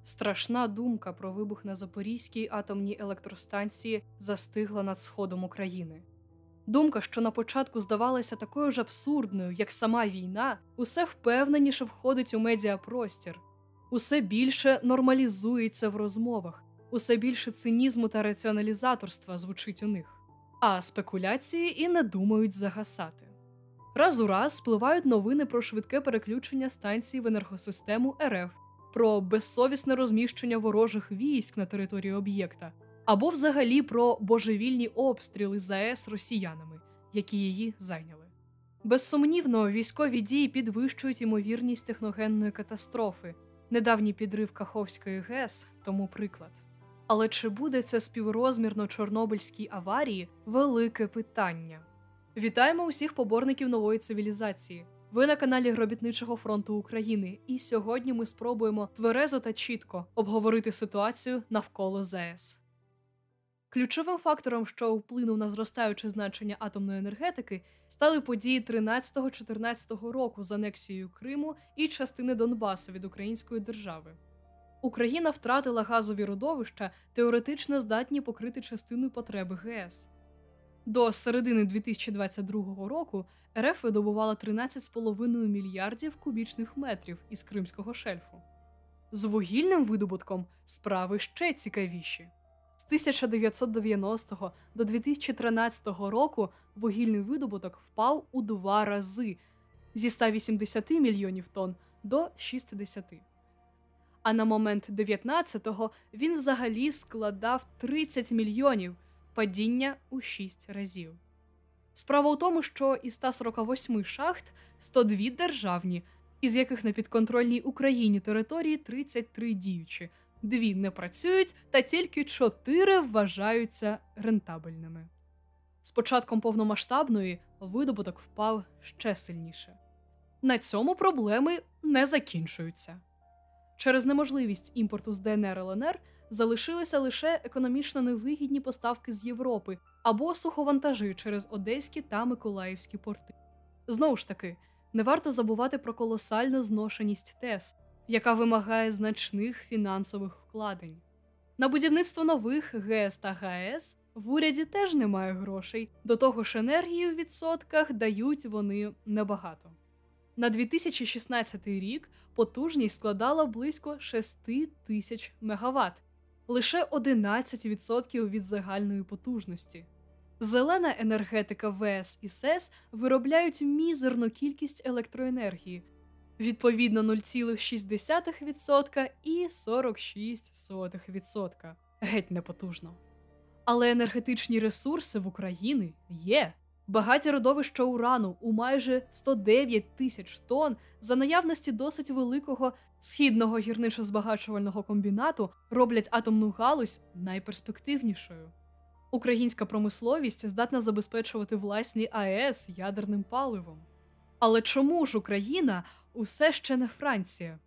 Страшна думка про вибух на Запорізькій атомній електростанції застигла над сходом України. Думка, що на початку здавалася такою ж абсурдною, як сама війна, усе впевненіше входить у медіапростір. Усе більше нормалізується в розмовах, усе більше цинізму та раціоналізаторства звучить у них. А спекуляції і не думають загасати. Раз у раз спливають новини про швидке переключення станцій в енергосистему РФ, про безсовісне розміщення ворожих військ на території об'єкта, або взагалі про божевільні обстріли ЗАЕС росіянами, які її зайняли. Безсумнівно, військові дії підвищують ймовірність техногенної катастрофи. Недавній підрив Каховської ГЕС – тому приклад. Але чи буде це співрозмірно Чорнобильській аварії – велике питання. Вітаємо усіх поборників нової цивілізації. Ви на каналі Робітничого фронту України, і сьогодні ми спробуємо тверезо та чітко обговорити ситуацію навколо ЗАЕС. Ключовим фактором, що вплинув на зростаюче значення атомної енергетики, стали події 13-14 року з анексією Криму і частини Донбасу від Української держави. Україна втратила газові родовища, теоретично здатні покрити частину потреби ГЕС. До середини 2022 року РФ видобувала 13,5 мільярдів кубічних метрів із Кримського шельфу. З вугільним видобутком справи ще цікавіші. З 1990 до 2013 року вугільний видобуток впав у 2 рази – зі 180 мільйонів тонн до 60. А на момент 19-го він взагалі складав 30 мільйонів – падіння у 6 разів. Справа у тому, що із 148 шахт 102 державні, із яких на підконтрольній Україні території 33 діючі, 2 не працюють та тільки 4 вважаються рентабельними. З початком повномасштабної видобуток впав ще сильніше. На цьому проблеми не закінчуються. Через неможливість імпорту з ДНР-ЛНР залишилися лише економічно невигідні поставки з Європи або суховантажі через Одеські та Миколаївські порти. Знову ж таки, не варто забувати про колосальну зношеність ТЕС, яка вимагає значних фінансових вкладень. На будівництво нових ГЕС та ГАЕС в уряді теж немає грошей, до того ж енергії у відсотках дають вони небагато. На 2016 рік потужність складала близько 6 тисяч МВт, лише 11% від загальної потужності. Зелена енергетика ВС і СЕС виробляють мізерну кількість електроенергії, відповідно 0,6% і 46%. Геть непотужно. Але енергетичні ресурси в Україні є. Багаті родовища урану у майже 109 тисяч тонн за наявності досить великого східного гірничо-збагачувального комбінату роблять атомну галузь найперспективнішою. Українська промисловість здатна забезпечувати власні АЕС ядерним паливом. Але чому ж Україна усе ще не Франція?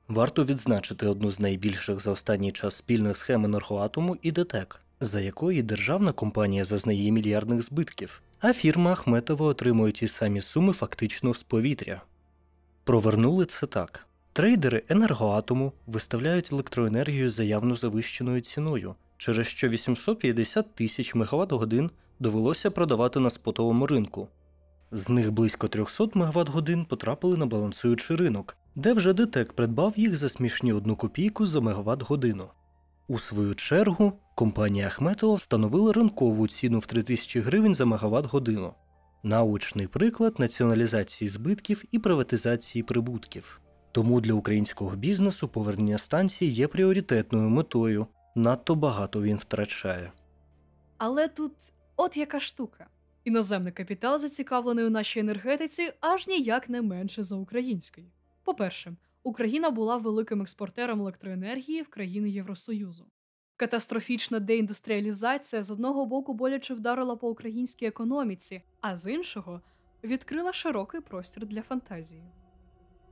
Варто відзначити одну з найбільших за останній час спільних схем Енергоатому і ДТЕК, за якої державна компанія зазнає мільярдних збитків, а фірма Ахметова отримує ті самі суми фактично з повітря. Провернули це так. Трейдери Енергоатому виставляють електроенергію за явно завищеною ціною, через що 850 тисяч МВт-годин довелося продавати на спотовому ринку. З них близько 300 МВт-годин потрапили на балансуючий ринок, де вже ДТЕК придбав їх за смішні 1 копійку за МВт-годину. У свою чергу, компанія Ахметова встановила ринкову ціну в 3000 гривень за МВт-годину. Наочний приклад націоналізації збитків і приватизації прибутків. Тому для українського бізнесу повернення станції є пріоритетною метою. Надто багато він втрачає. Але тут от яка штука. Іноземний капітал зацікавлений у нашій енергетиці аж ніяк не менше за український. По-перше, Україна була великим експортером електроенергії в країни Євросоюзу. Катастрофічна деіндустріалізація з одного боку боляче вдарила по українській економіці, а з іншого – відкрила широкий простір для фантазії.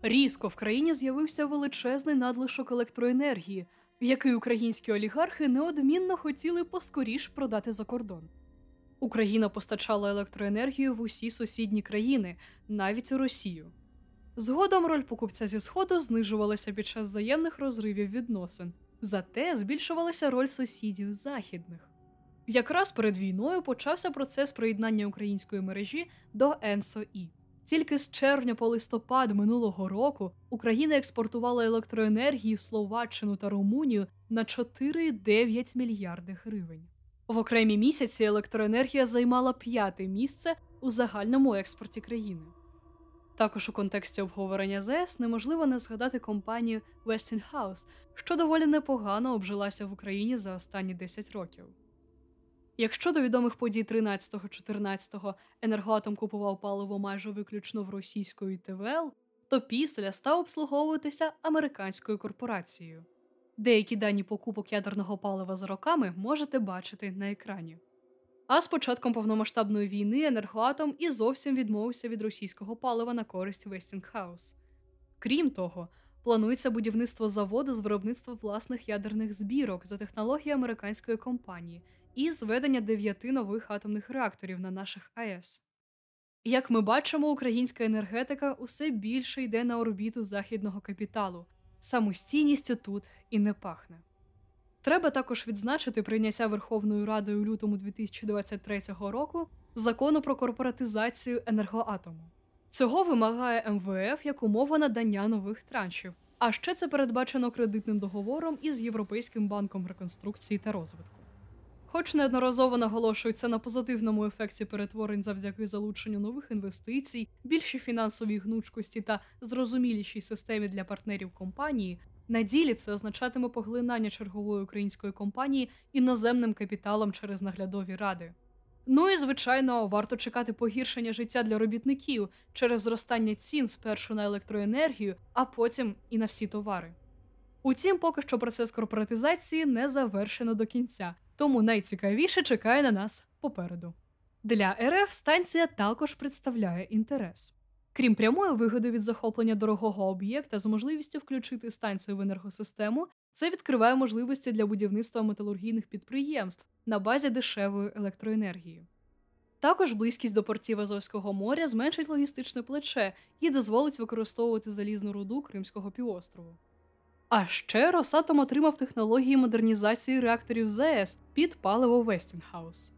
Різко в країні з'явився величезний надлишок електроенергії, який українські олігархи неодмінно хотіли поскоріш продати за кордон. Україна постачала електроенергію в усі сусідні країни, навіть у Росію. Згодом роль покупця зі Сходу знижувалася під час взаємних розривів відносин, зате збільшувалася роль сусідів західних. Якраз перед війною почався процес приєднання української мережі до ENTSO-E. Тільки з червня по листопад минулого року Україна експортувала електроенергії в Словаччину та Румунію на 4,9 мільярди гривень. В окремі місяці електроенергія займала 5-те місце у загальному експорті країни. Також у контексті обговорення ЗС неможливо не згадати компанію Westinghouse, що доволі непогано обжилася в Україні за останні 10 років. Якщо до відомих подій 13-14 Енергоатом купував паливо майже виключно в російської ТВЛ, то після став обслуговуватися американською корпорацією. Деякі дані покупок ядерного палива за роками можете бачити на екрані. А з початком повномасштабної війни Енергоатом і зовсім відмовився від російського палива на користь Westinghouse. Крім того, планується будівництво заводу з виробництва власних ядерних збірок за технологією американської компанії і зведення 9 нових атомних реакторів на наших АЕС. Як ми бачимо, українська енергетика усе більше йде на орбіту західного капіталу. Самостійністю тут і не пахне. Треба також відзначити прийняття Верховною Радою у лютому 2023 року Закону про корпоратизацію Енергоатому. Цього вимагає МВФ як умова надання нових траншів, а ще це передбачено кредитним договором із Європейським банком реконструкції та розвитку. Хоч неодноразово наголошується на позитивному ефекті перетворень завдяки залученню нових інвестицій, більшій фінансовій гнучкості та зрозумілішій системі для партнерів компанії, на ділі це означатиме поглинання чергової української компанії іноземним капіталом через наглядові ради. Ну і, звичайно, варто чекати погіршення життя для робітників через зростання цін спершу на електроенергію, а потім і на всі товари. Утім, поки що процес корпоратизації не завершено до кінця, тому найцікавіше чекає на нас попереду. Для РФ станція також представляє інтерес. Крім прямої вигоди від захоплення дорогого об'єкта з можливістю включити станцію в енергосистему, це відкриває можливості для будівництва металургійних підприємств на базі дешевої електроенергії. Також близькість до портів Азовського моря зменшить логістичне плече і дозволить використовувати залізну руду Кримського півострову. А ще Росатом отримав технології модернізації реакторів ЗАЕС під паливо Westinghouse.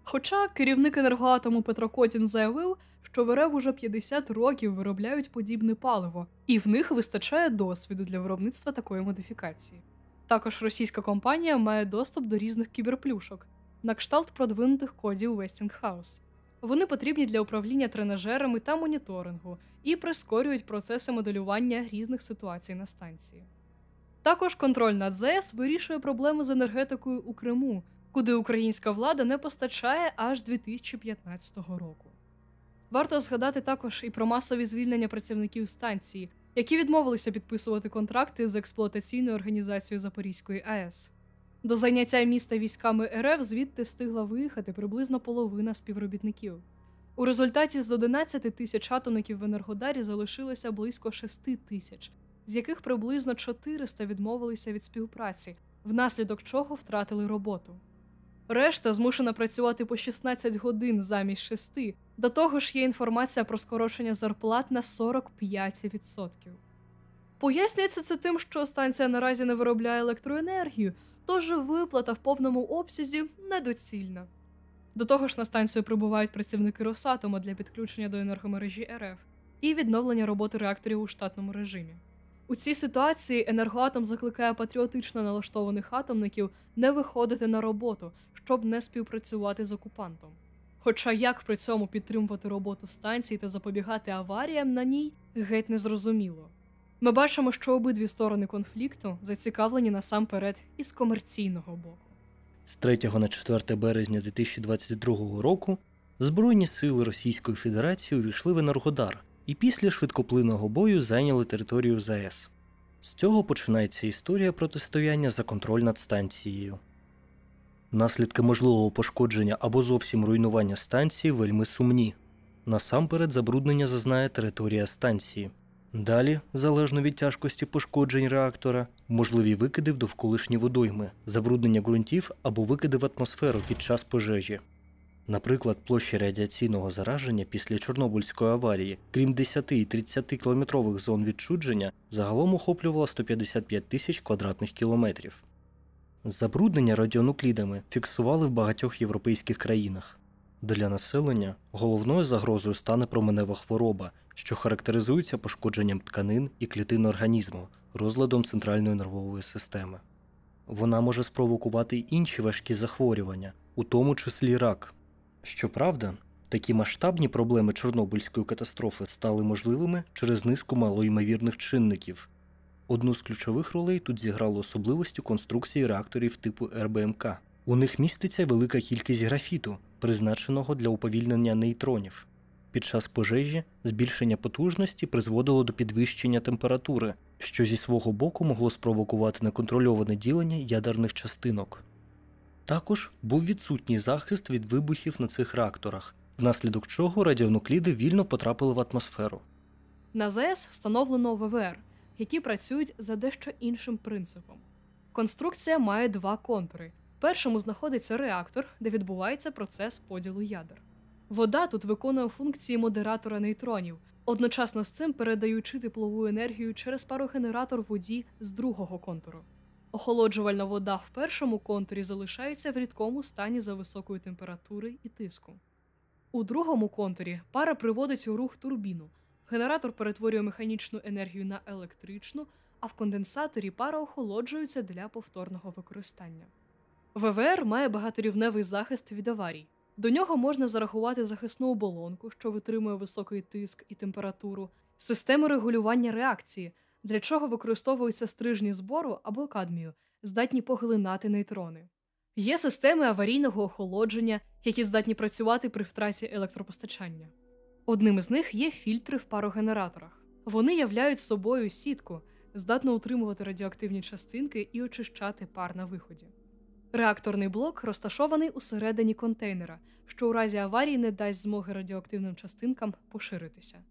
Хоча керівник Енергоатому Петро Котін заявив, що в РФ уже 50 років виробляють подібне паливо, і в них вистачає досвіду для виробництва такої модифікації. Також російська компанія має доступ до різних кіберплюшок, на кшталт продвинутих кодів Westinghouse. Вони потрібні для управління тренажерами та моніторингу і прискорюють процеси моделювання різних ситуацій на станції. Також контроль над ЗАЕС вирішує проблеми з енергетикою у Криму, куди українська влада не постачає аж 2015 року. Варто згадати також і про масові звільнення працівників станції, які відмовилися підписувати контракти з експлуатаційною організацією Запорізької АЕС. До зайняття міста військами РФ звідти встигла виїхати приблизно половина співробітників. У результаті з 11 тисяч атомників в Енергодарі залишилося близько 6 тисяч, з яких приблизно 400 відмовилися від співпраці, внаслідок чого втратили роботу. Решта змушена працювати по 16 годин замість 6, до того ж є інформація про скорочення зарплат на 45%. Пояснюється це тим, що станція наразі не виробляє електроенергію, тож виплата в повному обсязі недоцільна. До того ж на станцію прибувають працівники Росатома для підключення до енергомережі РФ і відновлення роботи реакторів у штатному режимі. У цій ситуації Енергоатом закликає патріотично налаштованих атомників не виходити на роботу, щоб не співпрацювати з окупантом. Хоча як при цьому підтримувати роботу станції та запобігати аваріям на ній, геть незрозуміло. Ми бачимо, що обидві сторони конфлікту зацікавлені насамперед із комерційного боку. З 3 на 4 березня 2022 року Збройні сили Російської Федерації увійшли в Енергодар і після швидкоплинного бою зайняли територію ЗАЕС. З цього починається історія протистояння за контроль над станцією. Наслідки можливого пошкодження або зовсім руйнування станції вельми сумні. Насамперед забруднення зазнає територія станції. Далі, залежно від тяжкості пошкоджень реактора, можливі викиди в довколишні водойми, забруднення ґрунтів або викиди в атмосферу під час пожежі. Наприклад, площа радіаційного зараження після Чорнобильської аварії, крім 10 і 30-кілометрових зон відчудження, загалом охоплювала 155 тисяч квадратних кілометрів. Забруднення радіонуклідами фіксували в багатьох європейських країнах. Для населення головною загрозою стане променева хвороба, що характеризується пошкодженням тканин і клітин організму, розладом центральної нервової системи. Вона може спровокувати й інші важкі захворювання, у тому числі рак. Щоправда, такі масштабні проблеми Чорнобильської катастрофи стали можливими через низку малоймовірних чинників. Одну з ключових ролей тут зіграли особливості конструкції реакторів типу РБМК. У них міститься велика кількість графіту, призначеного для уповільнення нейтронів. Під час пожежі збільшення потужності призводило до підвищення температури, що зі свого боку могло спровокувати неконтрольоване ділення ядерних частинок. Також був відсутній захист від вибухів на цих реакторах, внаслідок чого радіонукліди вільно потрапили в атмосферу. На ЗАЕС встановлено ВВР, які працюють за дещо іншим принципом. Конструкція має два контури. В першому знаходиться реактор, де відбувається процес поділу ядер. Вода тут виконує функції модератора нейтронів, одночасно з цим передаючи теплову енергію через парогенератор воді з другого контуру. Охолоджувальна вода в першому контурі залишається в рідкому стані за високої температури і тиску. У другому контурі пара приводить у рух турбіну. Генератор перетворює механічну енергію на електричну, а в конденсаторі пара охолоджується для повторного використання. ВВР має багаторівневий захист від аварій. До нього можна зарахувати захисну оболонку, що витримує високий тиск і температуру, систему регулювання реакції, для чого використовуються стрижні збору або кадмію, здатні поглинати нейтрони. Є системи аварійного охолодження, які здатні працювати при втраті електропостачання. Одним із них є фільтри в парогенераторах. Вони являють собою сітку, здатну утримувати радіоактивні частинки і очищати пар на виході. Реакторний блок розташований усередині контейнера, що у разі аварії не дасть змоги радіоактивним частинкам поширитися.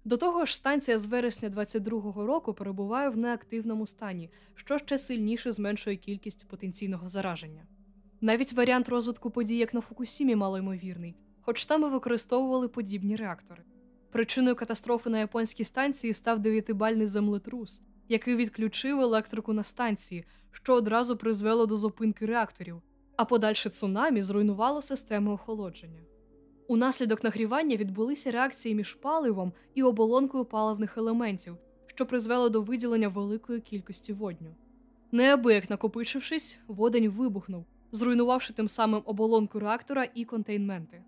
До того ж, станція з вересня 2022 року перебуває в неактивному стані, що ще сильніше зменшує кількість потенційного зараження. Навіть варіант розвитку подій, як на Фукусімі, малоймовірний, хоч там і використовували подібні реактори. Причиною катастрофи на японській станції став 9-бальний землетрус, який відключив електрику на станції, що одразу призвело до зупинки реакторів, а подальше цунамі зруйнувало систему охолодження. Унаслідок нагрівання відбулися реакції між паливом і оболонкою паливних елементів, що призвело до виділення великої кількості водню. Неабияк накопичившись, водень вибухнув, зруйнувавши тим самим оболонку реактора і контейнменти.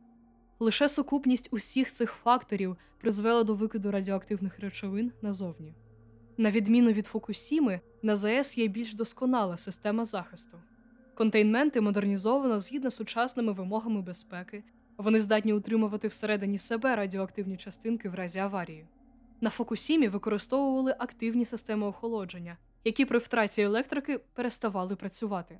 Лише сукупність усіх цих факторів призвела до викиду радіоактивних речовин назовні. На відміну від Фукусіми, на ЗАЕС є більш досконала система захисту. Контейнменти модернізовано згідно з сучасними вимогами безпеки, вони здатні утримувати всередині себе радіоактивні частинки в разі аварії. На Фукусімі використовували активні системи охолодження, які при втраті електрики переставали працювати.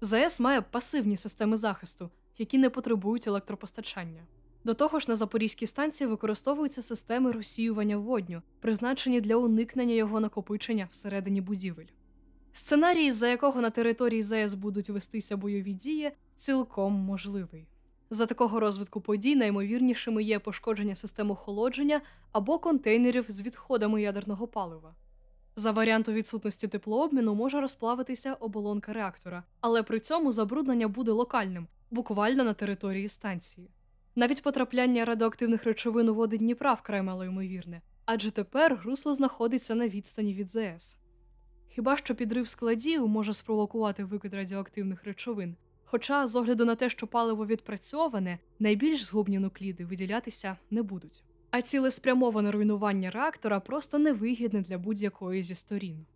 ЗАЕС має пасивні системи захисту, які не потребують електропостачання. До того ж, на Запорізькій станції використовуються системи розсіювання водню, призначені для уникнення його накопичення всередині будівель. Сценарій, за якого на території ЗАЕС будуть вестися бойові дії, цілком можливий. За такого розвитку подій наймовірнішими є пошкодження систем охолодження або контейнерів з відходами ядерного палива. За варіанту відсутності теплообміну може розплавитися оболонка реактора, але при цьому забруднення буде локальним, буквально на території станції. Навіть потрапляння радіоактивних речовин у води Дніпра вкрай малоймовірне, адже тепер русло знаходиться на відстані від ЗАЕС. Хіба що підрив складів може спровокувати викид радіоактивних речовин, хоча, з огляду на те, що паливо відпрацьоване, найбільш згубні нукліди виділятися не будуть. А цілеспрямоване руйнування реактора просто невигідне для будь-якої зі сторін.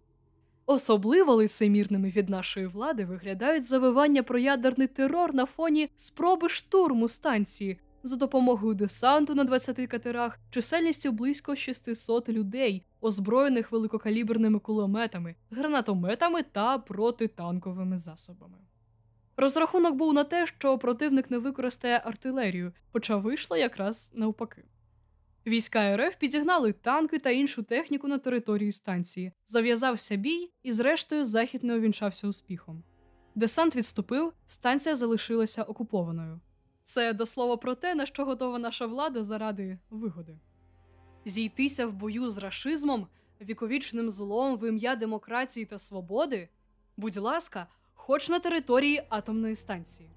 Особливо лицемірними від нашої влади виглядають завивання про ядерний терор на фоні спроби штурму станції за допомогою десанту на 20 катерах, чисельністю близько 600 людей, озброєних великокаліберними кулеметами, гранатометами та протитанковими засобами. Розрахунок був на те, що противник не використає артилерію, хоча вийшло якраз навпаки. Війська РФ підігнали танки та іншу техніку на території станції, зав'язався бій і зрештою захід не увінчався успіхом. Десант відступив, станція залишилася окупованою. Це до слова про те, на що готова наша влада заради вигоди. Зійтися в бою з рашизмом, віковічним злом в ім'я демократії та свободи? Будь ласка, хоч на території атомної станції.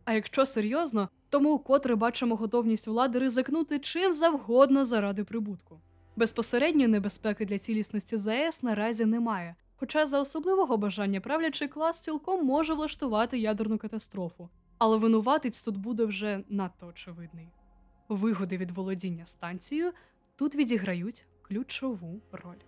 А якщо серйозно, то ми вкотре бачимо готовність влади ризикнути чим завгодно заради прибутку. Безпосередньої небезпеки для цілісності ЗАЕС наразі немає, хоча за особливого бажання правлячий клас цілком може влаштувати ядерну катастрофу. Але винуватець тут буде вже надто очевидний. Вигоди від володіння станцією тут відіграють ключову роль.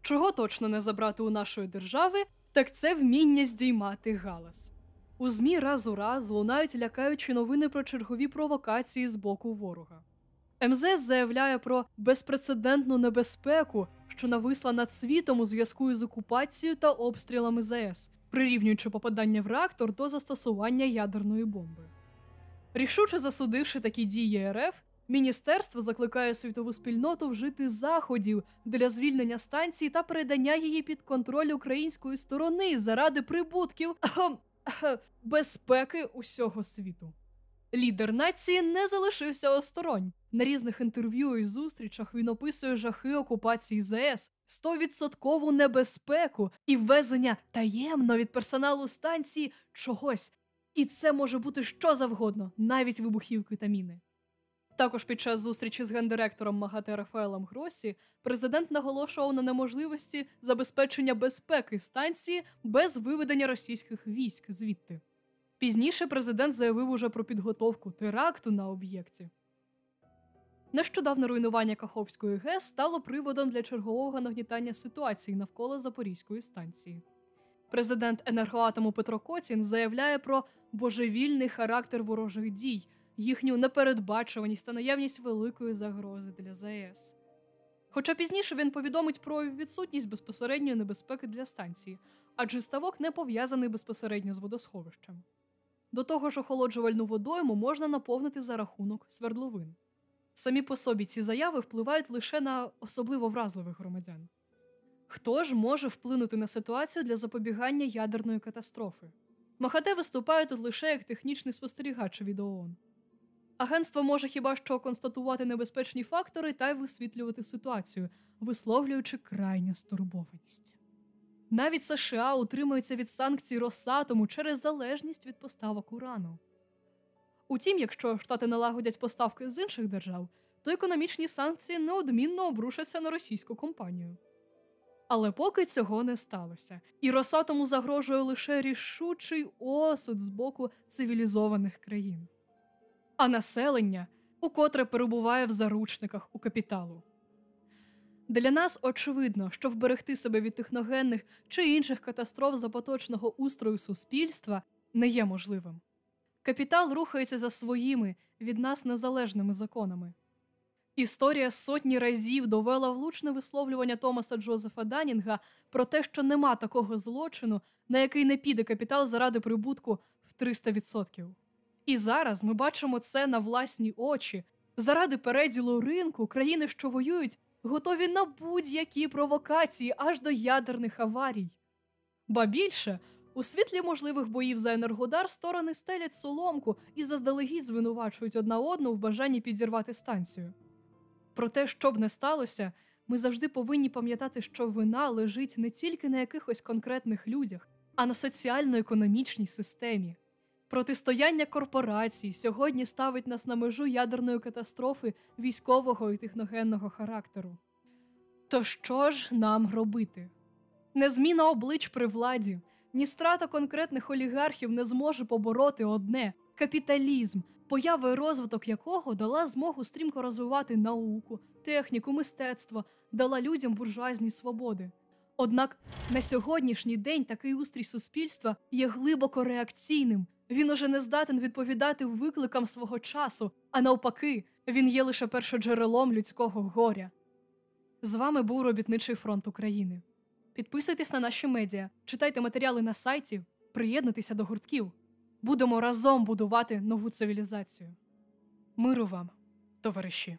Чого точно не забрати у нашої держави, так це вміння здіймати галас. У ЗМІ раз у раз лунають лякаючі новини про чергові провокації з боку ворога. МЗС заявляє про безпрецедентну небезпеку, що нависла над світом у зв'язку із окупацією та обстрілами ЗАЕС, прирівнюючи попадання в реактор до застосування ядерної бомби. Рішуче засудивши такі дії РФ, Міністерство закликає світову спільноту вжити заходів для звільнення станції та передання її під контроль української сторони заради прибутків безпеки усього світу. Лідер нації не залишився осторонь. На різних інтерв'ю і зустрічах він описує жахи окупації ЗАЕС, 100% небезпеку і ввезення таємно від персоналу станції чогось. І це може бути що завгодно, навіть вибухівки та міни. Також під час зустрічі з гендиректором МАГАТЕ Рафаелем Гроссі президент наголошував на неможливості забезпечення безпеки станції без виведення російських військ звідти. Пізніше президент заявив уже про підготовку теракту на об'єкті. Нещодавне руйнування Каховської ГЕС стало приводом для чергового нагнітання ситуації навколо Запорізької станції. Президент Енергоатому Петро Коцін заявляє про божевільний характер ворожих дій, їхню непередбачуваність та наявність великої загрози для ЗАЕС. Хоча пізніше він повідомить про відсутність безпосередньої небезпеки для станції, адже ставок не пов'язаний безпосередньо з водосховищем. До того ж, охолоджувальну водойму можна наповнити за рахунок свердловин. Самі по собі ці заяви впливають лише на особливо вразливих громадян. Хто ж може вплинути на ситуацію для запобігання ядерної катастрофи? МАГАТЕ виступає тут лише як технічний спостерігач від ООН. Агентство може хіба що констатувати небезпечні фактори та й висвітлювати ситуацію, висловлюючи крайню стурбованість. Навіть США утримуються від санкцій Росатому через залежність від поставок урану. Утім, якщо Штати налагодять поставки з інших держав, то економічні санкції неодмінно обрушаться на російську компанію. Але поки цього не сталося, і Росатому загрожує лише рішучий осуд з боку цивілізованих країн. А населення укотре перебуває в заручниках у капіталу. Для нас очевидно, що вберегти себе від техногенних чи інших катастроф запоточного устрою суспільства не є можливим. Капітал рухається за своїми, від нас незалежними законами. Історія сотні разів довела влучне висловлювання Томаса Джозефа Данінга про те, що нема такого злочину, на який не піде капітал заради прибутку в 300%. І зараз ми бачимо це на власні очі. Заради переділу ринку країни, що воюють, готові на будь-які провокації аж до ядерних аварій. Ба більше, у світлі можливих боїв за Енергодар сторони стелять соломку і заздалегідь звинувачують одна одну в бажанні підірвати станцію. Проте, що б не сталося, ми завжди повинні пам'ятати, що вина лежить не тільки на якихось конкретних людях, а на соціально-економічній системі. Протистояння корпорацій сьогодні ставить нас на межу ядерної катастрофи військового і техногенного характеру. То що ж нам робити? Не зміна облич при владі, ні страта конкретних олігархів не зможе побороти одне – капіталізм, поява і розвиток якого дала змогу стрімко розвивати науку, техніку, мистецтво, дала людям буржуазні свободи. Однак на сьогоднішній день такий устрій суспільства є глибоко реакційним. Він уже не здатен відповідати викликам свого часу, а навпаки, він є лише першоджерелом людського горя. З вами був Робітничий фронт України. Підписуйтесь на наші медіа, читайте матеріали на сайті, приєднуйтеся до гуртків. Будемо разом будувати нову цивілізацію. Миру вам, товариші!